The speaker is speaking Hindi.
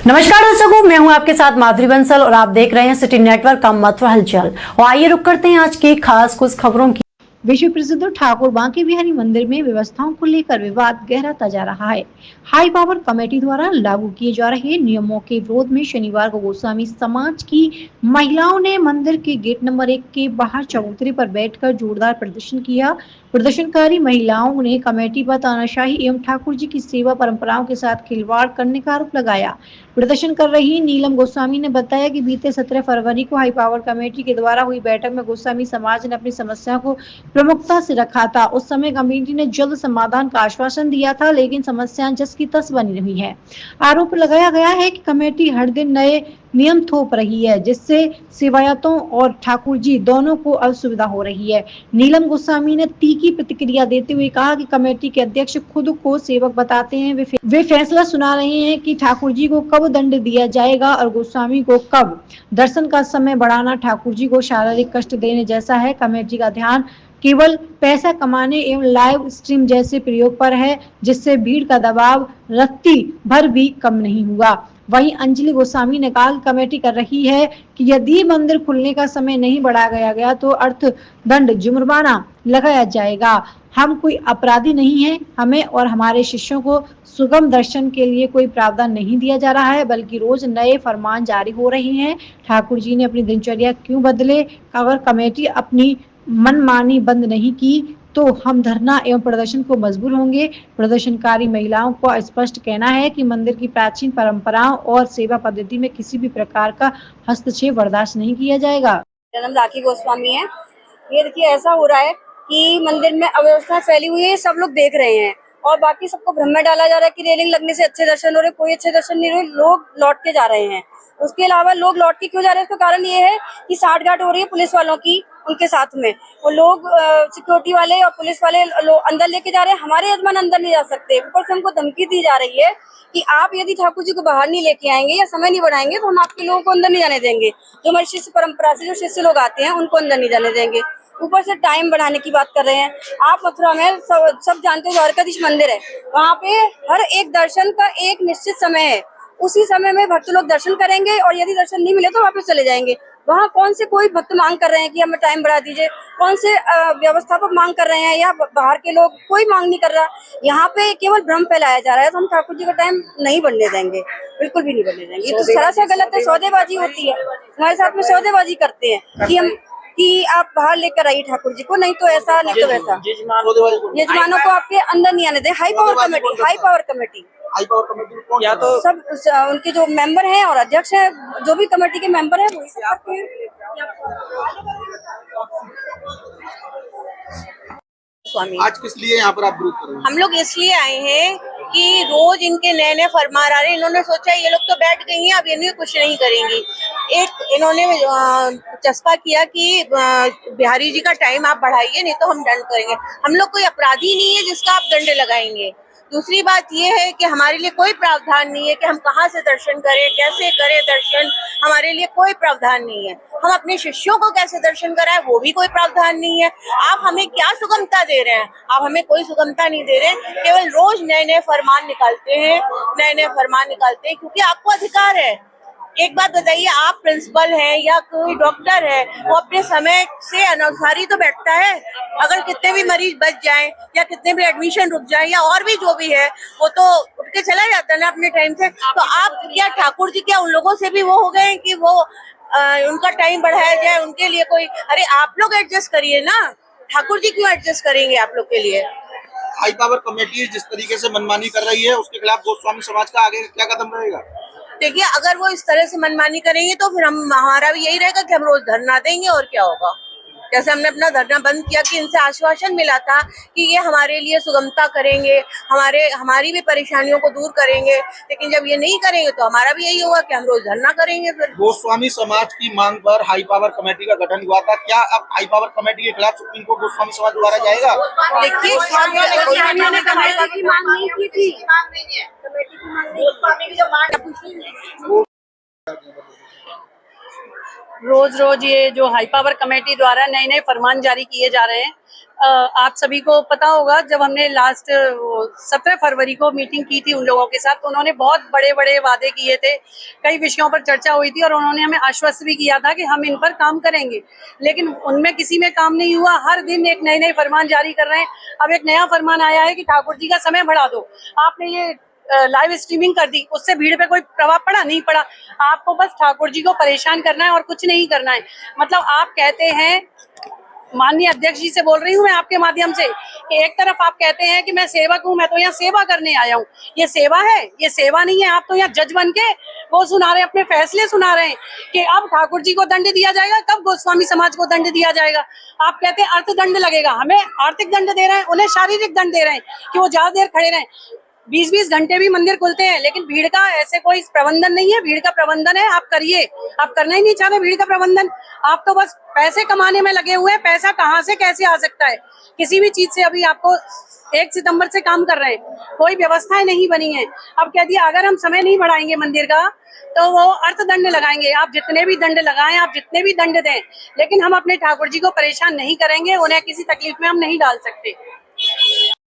नमस्कार दर्शकों, मैं हूं आपके साथ माधुरी बंसल और आप देख रहे हैं सिटी नेटवर्क का महत्व हलचल। और आइए रुक करते हैं आज की खास कुछ खबरों की। विश्व प्रसिद्ध ठाकुर बांके बिहारी मंदिर में व्यवस्थाओं को लेकर विवाद गहराता जा रहा है। हाई पावर कमेटी द्वारा लागू किए जा रहे नियमों के विरोध में शनिवार को गोस्वामी समाज की महिलाओं ने मंदिर के गेट नंबर 1 के बाहर चबूतरे पर बैठकर जोरदार प्रदर्शन किया। प्रदर्शनकारी महिलाओं ने कमेटी पर तानाशाही एवं ठाकुर जी की सेवा परंपराओं के साथ खिलवाड़ करने का आरोप लगाया। प्रदर्शन कर रही नीलम गोस्वामी ने बताया कि बीते 17 फरवरी को हाई पावर कमेटी के द्वारा हुई बैठक में गोस्वामी समाज ने अपनी समस्या को प्रमुखता से रखा था। उस समय कमेटी ने जल्द समाधान का आश्वासन दिया था, लेकिन समस्याएं जस की तस बनी रही है। आरोप लगाया गया है कि कमेटी हर दिन नए नियम थोप रही है, जिससे सेवायतों और ठाकुर जी दोनों को असुविधा हो रही है। नीलम गोस्वामी ने तीखी प्रतिक्रिया देते हुए कहा कि कमेटी के अध्यक्ष खुद को सेवक बताते हैं, वे फैसला सुना रहे हैं कि ठाकुर जी को कब दंड दिया जाएगा और गोस्वामी को कब। दर्शन का समय बढ़ाना ठाकुर जी को शारीरिक कष्ट देने जैसा है। कमेटी का ध्यान केवल पैसा कमाने एवं लाइव स्ट्रीम जैसे प्रयोग पर है, जिससे भीड़ का दबाव रत्ती भर भी कम नहीं हुआ। वहीं अंजलि गोस्वामी ने कहा कि कमेटी कर रही है कि यदि मंदिर खुलने का समय नहीं बढ़ाया गया तो अर्थदंड जुर्माना लगाया जाएगा। हम कोई अपराधी नहीं है, हमें और हमारे शिष्यों को सुगम दर्शन के लिए कोई प्रावधान नहीं दिया जा रहा है, बल्कि रोज नए फरमान जारी हो रहे हैं। ठाकुर जी ने अपनी दिनचर्या क्यों बदले? अगर कमेटी अपनी मनमानी बंद नहीं की तो हम धरना एवं प्रदर्शन को मजबूर होंगे। प्रदर्शनकारी महिलाओं को स्पष्ट कहना है कि मंदिर की प्राचीन परंपराओं और सेवा पद्धति में किसी भी प्रकार का हस्तक्षेप बर्दाश्त नहीं किया जाएगा। मेरा नाम राखी गोस्वामी है। ये देखिए, ऐसा हो रहा है कि मंदिर में अव्यवस्था फैली हुई है, सब लोग देख रहे हैं और बाकी सबको भ्रम में डाला जा रहा है कि रेलिंग लगने से अच्छे दर्शन हो रहे। कोई अच्छे दर्शन नहीं हो रहे, लोग लौट के जा रहे हैं। उसके अलावा लोग लौट के क्यों जा रहे हैं, उसका कारण ये है कि साठगांठ हो रही है पुलिस वालों की उनके साथ में। वो लोग सिक्योरिटी वाले और पुलिस वाले अंदर लेके जा रहे हैं, हमारे यजमान अंदर नहीं जा सकते। ऊपर से हमको धमकी दी जा रही है कि आप यदि ठाकुर जी को बाहर नहीं लेके आएंगे या समय नहीं बढ़ाएंगे तो हम आपके लोगों को अंदर नहीं जाने देंगे। जो हमारी शिष्य परंपरा से जो शिष्य लोग आते हैं उनको अंदर नहीं जाने देंगे। ऊपर से टाइम बढ़ाने की बात कर रहे हैं। आप मथुरा में सब जानते हो, द्वारकाधीश मंदिर है, वहाँ पे हर एक दर्शन का एक निश्चित समय है। उसी समय में भक्त लोग दर्शन करेंगे और यदि दर्शन नहीं मिले तो वापस चले जाएंगे। वहाँ कौन से कोई भक्त मांग कर रहे हैं कि हमें टाइम बढ़ा दीजिए, कौन से व्यवस्थापक मांग कर रहे हैं या बाहर के लोग, कोई मांग नहीं कर रहा। यहाँ पे केवल भ्रम फैलाया जा रहा है। तो हम ठाकुर जी का टाइम नहीं बढ़ने देंगे, बिल्कुल भी नहीं बढ़ने देंगे। ये तो सरासर गलत है, सौदेबाजी होती है। हमारे साथ में सौदेबाजी करते हैं कि आप बाहर लेकर आइए ठाकुर जी को, नहीं तो ऐसा नहीं तो वैसा। यजमानों को आपके अंदर नहीं आने दे। हाई पावर कमेटी या तो सब उनके जो मेंबर हैं और अध्यक्ष हैं, जो भी कमेटी के मेंबर हैं वही सब करते हैं। स्वामी, आज किस लिए यहाँ पर आप ग्रुप कर रहे हैं? हम लोग इसलिए आए हैं कि रोज इनके नए नए फरमान आ रहे हैं। इन्होंने सोचा ये लोग तो बैठ गई हैं, अब ये कुछ नहीं करेंगी। एक इन्होंने चस्पा किया कि बिहारी जी का टाइम आप बढ़ाइए, नहीं तो हम दंड करेंगे। हम लोग कोई अपराधी नहीं है जिसका आप दंड लगाएंगे। दूसरी बात ये है कि हमारे लिए कोई प्रावधान नहीं है कि हम कहाँ से दर्शन करें, कैसे करें दर्शन। हमारे लिए कोई प्रावधान नहीं है। हम अपने शिष्यों को कैसे दर्शन कराएं, वो भी कोई प्रावधान नहीं है। आप हमें क्या सुगमता दे रहे हैं? आप हमें कोई सुगमता नहीं दे रहे। केवल रोज नए नए फरमान निकालते हैं, क्योंकि आपको अधिकार है। एक बात बताइए, आप प्रिंसिपल हैं या कोई डॉक्टर है, वो अपने समय से अनुसार ही तो बैठता है। अगर कितने भी मरीज बच जाएं या कितने भी एडमिशन रुक जाएं या और भी जो भी है, वो तो उठ के चला जाता है ना अपने टाइम से। तो आप क्या ठाकुर जी क्या उन लोगों से भी वो हो गए कि वो उनका टाइम बढ़ाया जाए उनके लिए? कोई अरे आप लोग एडजस्ट करिए ना, ठाकुर जी क्यों एडजस्ट करेंगे आप लोग के लिए? हाई पावर कमेटी जिस तरीके से मनमानी कर रही है उसके खिलाफ गोस्वामी समाज का आगे क्या कदम रहेगा? देखिए, अगर वो इस तरह से मनमानी करेंगे तो फिर हमारा भी यही रहेगा कि हम रोज धरना देंगे। और क्या होगा? जैसे हमने अपना धरना बंद किया कि इनसे आश्वासन मिला था कि ये हमारे लिए सुगमता करेंगे, हमारी भी परेशानियों को दूर करेंगे, लेकिन जब ये नहीं करेंगे तो हमारा भी यही होगा कि हम रोज धरना करेंगे। फिर गोस्वामी समाज की मांग पर हाई पावर कमेटी का गठन हुआ था। क्या अब हाई पावर कमेटी के खिलाफ सुप्रीम कोर्ट गोस्वामी समाज द्वारा जाएगा? देखिए, गोस्वामी ने कमेटी की मांग नहीं की थी। कमेटी की मांग नहीं, गोस्वामी की जो मांग रोज रोज ये जो हाई पावर कमेटी द्वारा नए नए फरमान जारी किए जा रहे हैं। आप सभी को पता होगा, जब हमने लास्ट 17 फरवरी को मीटिंग की थी उन लोगों के साथ, तो उन्होंने बहुत बड़े बड़े वादे किए थे, कई विषयों पर चर्चा हुई थी और उन्होंने हमें आश्वस्त भी किया था कि हम इन पर काम करेंगे, लेकिन उनमें किसी में काम नहीं हुआ। हर दिन एक नए नए फरमान जारी कर रहे हैं। अब एक नया फरमान आया है कि ठाकुर जी का समय बढ़ा दो। आपने ये लाइव स्ट्रीमिंग कर दी, उससे भीड़ पे कोई प्रभाव पड़ा? नहीं पड़ा। आपको बस ठाकुर जी को परेशान करना है और कुछ नहीं करना है। मतलब आप कहते हैं, माननीय अध्यक्ष जी से बोल रही हूँ मैं आपके माध्यम से, कि एक तरफ आप कहते हैं कि मैं सेवक हूँ, मैं तो यहाँ सेवा करने आया हूँ। ये सेवा है? ये सेवा नहीं है। आप तो यहाँ जज बन के वो सुना रहे हैं, अपने फैसले सुना रहे हैं कि अब ठाकुर जी को दंड दिया जाएगा, कब गोस्वामी समाज को दंड दिया जाएगा। आप कहते हैं अर्थदंड लगेगा, हमें आर्थिक दंड दे रहे हैं, उन्हें शारीरिक दंड दे रहे हैं कि वो ज्यादा देर खड़े रहें। 20-20 घंटे भी मंदिर खुलते हैं, लेकिन भीड़ का ऐसे कोई प्रबंधन नहीं है। भीड़ का प्रबंधन है, आप करिए। आप करना ही नहीं चाहते भीड़ का प्रबंधन। आप तो बस पैसे कमाने में लगे हुए हैं। पैसा कहाँ से कैसे आ सकता है? किसी भी चीज से अभी आपको 1 सितंबर से काम कर रहे हैं, कोई व्यवस्थाएं नहीं बनी है। अब कह दिया अगर हम समय नहीं बढ़ाएंगे मंदिर का तो वो अर्थदंड लगाएंगे। आप जितने भी दंड लगाएं, आप जितने भी दंड दें, लेकिन हम अपने ठाकुर जी को परेशान नहीं करेंगे, उन्हें किसी तकलीफ में हम नहीं डाल सकते।